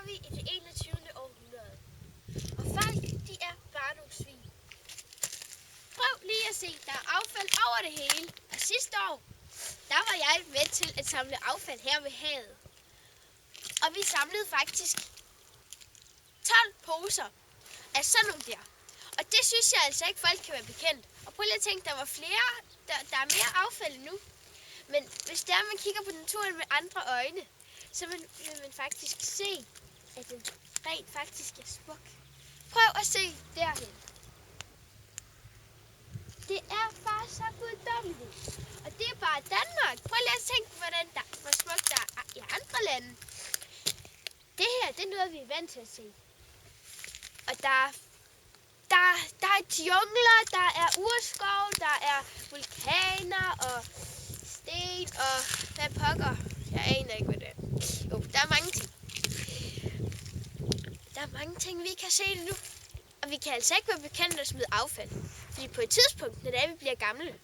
vi i det 21. århundrede. Og folk, de er bare nogle svin. Prøv lige at se, der er affald over det hele. Og sidste år, der var jeg med til at samle affald her ved havet. Og vi samlede faktisk 12 poser af sådan nogle der. Og det synes jeg altså ikke, folk kan være bekendt. Og prøv lige at tænke, der var flere, der er mere affald nu. Men hvis der man kigger på naturen med andre øjne, så vil man faktisk se, at den rent faktisk er smuk. Prøv at se derhen. Det er bare så guddommeligt. Og det er bare Danmark. Prøv lige at tænke, hvor smukt der er i andre lande. Det her, det er noget, vi er vant til at se. Og der er jungler, der er urskov, der er vulkaner og sten og hvad pokker. Jeg aner ikke, hvad det er. Jo, der er mange ting. Der er mange ting, vi kan se det nu. Og vi kan altså ikke være bekendt at smide affald. Fordi på et tidspunkt, når vi bliver gamle,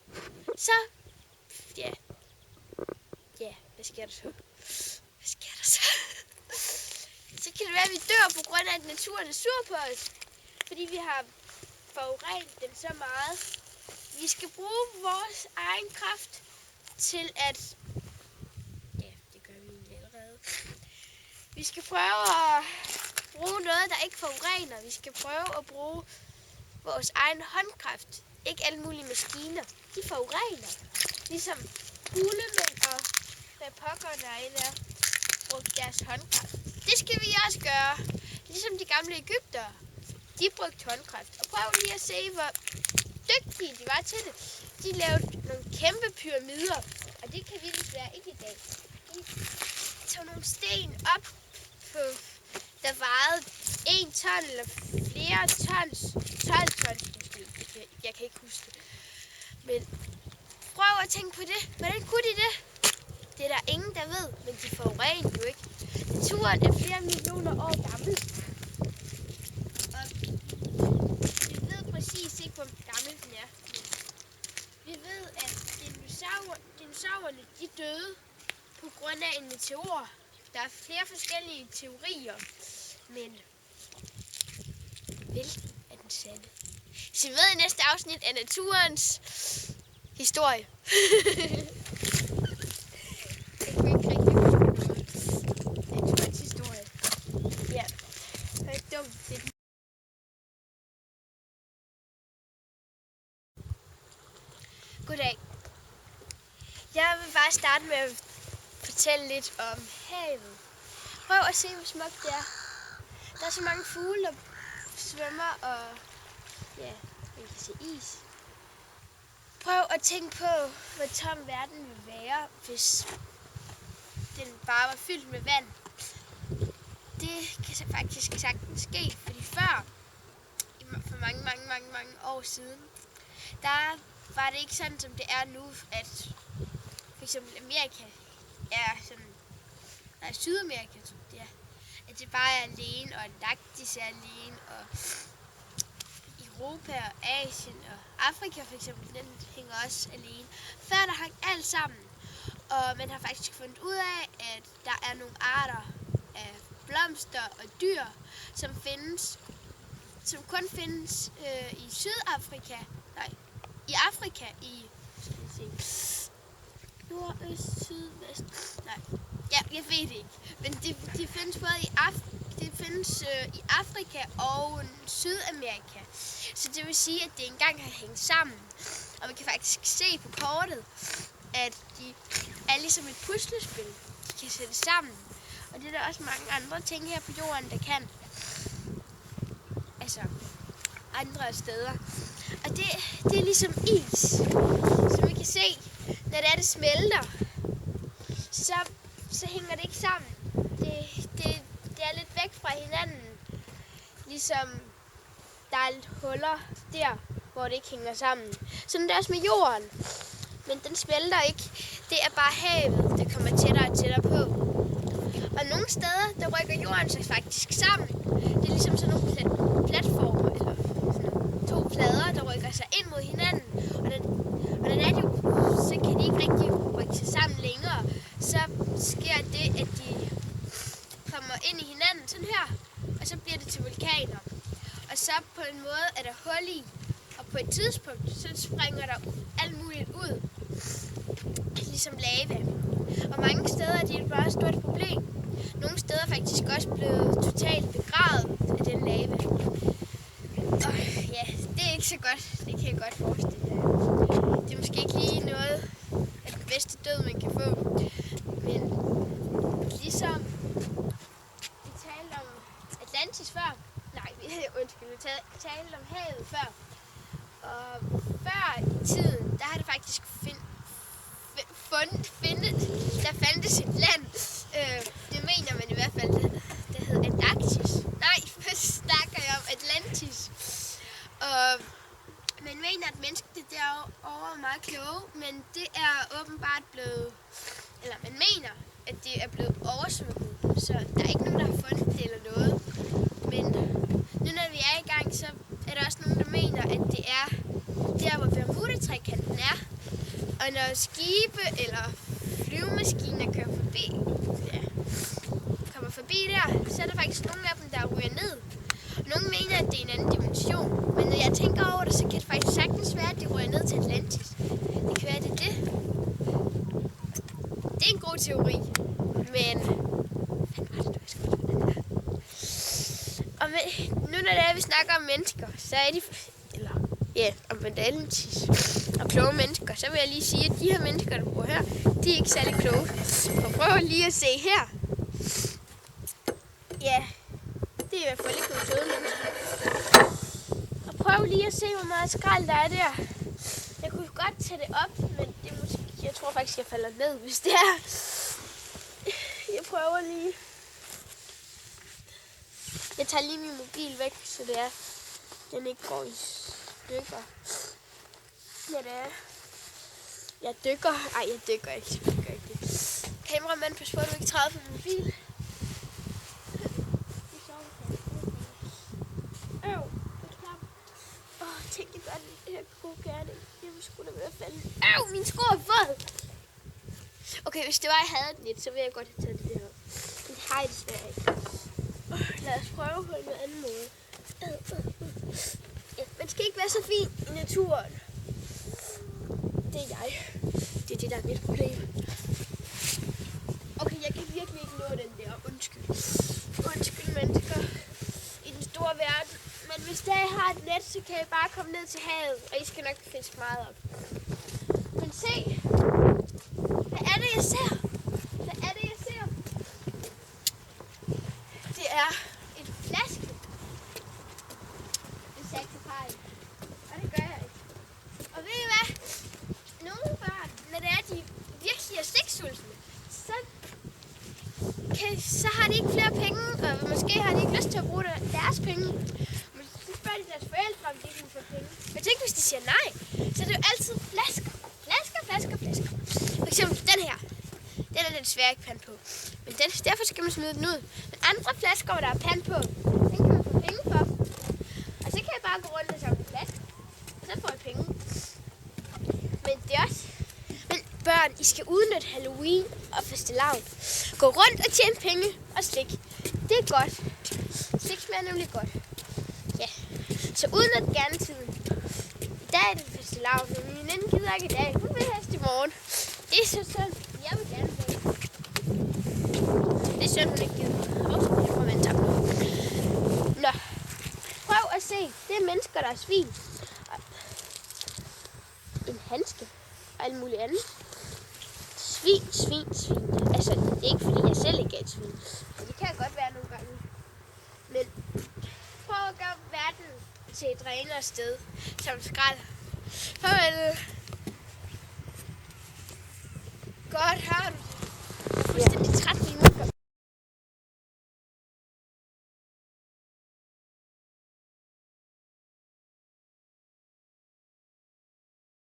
så... Ja, hvad sker der så? Så kan det være, at vi dør på grund af, at naturen er sur på os. Fordi vi har forurenet den så meget. Vi skal bruge vores egen kraft til at... Ja, det gør vi egentlig allerede. Vi skal prøve at bruge noget, der ikke forurener. Vi skal prøve at bruge vores egen håndkraft. Ikke alle mulige maskiner. De forurener. Ligesom hulemænd og hvad pokker der er brugt deres håndkraft. Det skal vi også gøre. Ligesom de gamle egyptere. De brugte håndkraft. Og prøv lige at se, hvor dygtige de var til det. De lavede nogle kæmpe pyramider. Og det kan vi desværre ikke i dag. De tog nogle sten op, der vejede 1 ton eller flere tons. 12 tons måske. Jeg kan ikke huske det. Men prøv at tænke på det. Hvordan kunne de det? Det er der ingen, der ved. Men de forurener jo ikke. Naturen er flere millioner år gammel. Vi ved præcis ikke, hvor gammel den er. Vi ved, at dinosaurerne de døde på grund af en meteor. Der er flere forskellige teorier, men hvilken er den sande? Så vi ved i næste afsnit af naturens historie. Jeg kunne ikke rigtig huske noget. Naturens historie. Ja, det er dumt. Goddag. Jeg vil bare starte med at fortælle lidt om havet. Prøv at se, hvor smukt det er. Der er så mange fugle, der svømmer, og ja, man kan se is. Prøv at tænke på, hvor tom verden ville være, hvis den bare var fyldt med vand. Det kan så faktisk sagtens ske, fordi før, for mange år siden, der var det ikke sådan, som det er nu, at for eksempel Amerika er sådan, nej, Sydamerika, det er, at det bare er alene, og Antarktis er alene, og Europa og Asien og Afrika for eksempel, den hænger også alene. Før der hang alt sammen, og man har faktisk fundet ud af, at der er nogle arter af blomster og dyr, som kun findes i Sydafrika, i Afrika, i nord, øst, syd, vest. Nej, ja, jeg ved det ikke. Men de findes både i Afrika og Sydamerika. Så det vil sige, at det engang har hængt sammen. Og man kan faktisk se på kortet, at de er ligesom et puslespil. De kan sætte sammen. Og det er der også mange andre ting her på jorden, der kan. Altså, andre steder. Og det er ligesom is. Så man kan se, når det smelter, så hænger det ikke sammen. Det er lidt væk fra hinanden. Ligesom der er lidt huller der, hvor det ikke hænger sammen. Sådan der også med jorden. Men den smelter ikke. Det er bare havet, der kommer tættere og tættere på. Og nogle steder, der rykker jorden sig faktisk sammen. Det er ligesom sådan nogle platformer, eller sådan 2 plader, der rykker sig ind mod hinanden. Og den er det jo, så kan de ikke rigtig rykke sig sammen længere. Så sker det, at de kommer ind i hinanden sådan her. hul i. Og på et tidspunkt, så springer der alt muligt ud. Ligesom lava. Og mange steder er det bare et stort problem. Nogle steder er faktisk også blevet totalt begravet af den lava. Og ja, det er ikke så godt. Det kan jeg godt forestille mig. Det er måske ikke lige noget af den bedste død, man kan få. Men ligesom vi talte om Atlantis før. Nej, undskyld, vi talte om havet før. Og før i tiden, der har det faktisk der fandtes et land. Det mener man i hvert fald, det hed Antarktis. Nej, hvad snakker jeg om? Atlantis. Og man mener, at menneskene derovre er meget kloge, men det er åbenbart blevet, eller man mener, at det er blevet oversvømmet. Så der er ikke nogen, der har fundet det eller noget. Men nu når vi er i gang, så er der også nogen, der mener, at det er der, hvor Bermuda-trekanten er. Og når skibe eller flyvemaskiner kommer forbi der, så er der faktisk nogle af dem, der ryger ned. Nogle mener, at det er en anden dimension. Men når jeg tænker over det, så kan det faktisk sagtens være, at de ryger ned til Atlantis. Det kan være, det er det. Det er en god teori. Men og nu når vi snakker om mennesker, så er de... om Atlantis og kloge mennesker, så vil jeg lige sige, at de her mennesker, der bor her, de er ikke særlig kloge. Og prøv lige at se her. Ja, det er i hvert fald ikke nogle søde mennesker. Og prøv lige at se, hvor meget skrald der er der. Jeg kunne godt tage det op, men det er måske, jeg tror faktisk, jeg falder ned, hvis det er. Jeg prøver lige. Jeg tager lige min mobil væk, så det er, den ikke går i stykker. Ja, det er. Jeg dykker. Ej, jeg dykker ikke. Kameramand, pas på, at du ikke træder på min mobil. Tænk, jeg gør den her gode gerning. Jeg må sgu da være faldet. Min sko er våd! Okay, hvis det var, jeg havde den lidt, så ville jeg godt have taget det her. Men det har jeg desværre ikke. Lad os prøve på en anden måde. Ja, man skal ikke være så fin i naturen. Det er jeg. Det er det, der er mit problem. Okay, jeg kan virkelig ikke nå den der. Undskyld, mennesker. I den store verden. Men hvis jeg har et net, så kan jeg bare komme ned til havet. Og I skal nok fiske meget op. Men se. Hvad er det, jeg ser? Det er et flaske. Hvis jeg ikke kan pege. Og det gør jeg ikke. Og ved I hvad? Nogle børn, når det er, de virkelig er sliksultne, så har de ikke flere penge, og måske har de ikke lyst til at bruge deres penge. Men så spørger de deres forældre, om de kan få penge. Men tænk, hvis de siger nej, så er det jo altid flasker. For eksempel den her. Den er lidt svær ikke pand på. Men derfor skal man smide den ud. Men andre flasker, hvor der er pand på, den kan man få penge for. Og så kan jeg bare gå rundt og samle flasker. Og så får jeg penge. Men det er også... Men børn, I skal udnytte Halloween og fastelavn. Gå rundt og tjene penge og slik. Det er godt. Slik smager nemlig godt. Ja. Så udnyt gerne tiden. I dag er det fastelavn, men min veninde gider ikke i dag. Hun vil helst i morgen. Det er så synd. Jeg vil gerne have. Det er synd, hun ikke gider. Jeg må vente op. Nå. Prøv at se. Det er mennesker, der er svin. En handske. Og alt muligt andet. Svin. Altså, det er ikke fordi, jeg selv ikke er et svin. Men det kan godt være nogle gange. Men prøv at gøre verden til et renere sted, som skrald. Farvel.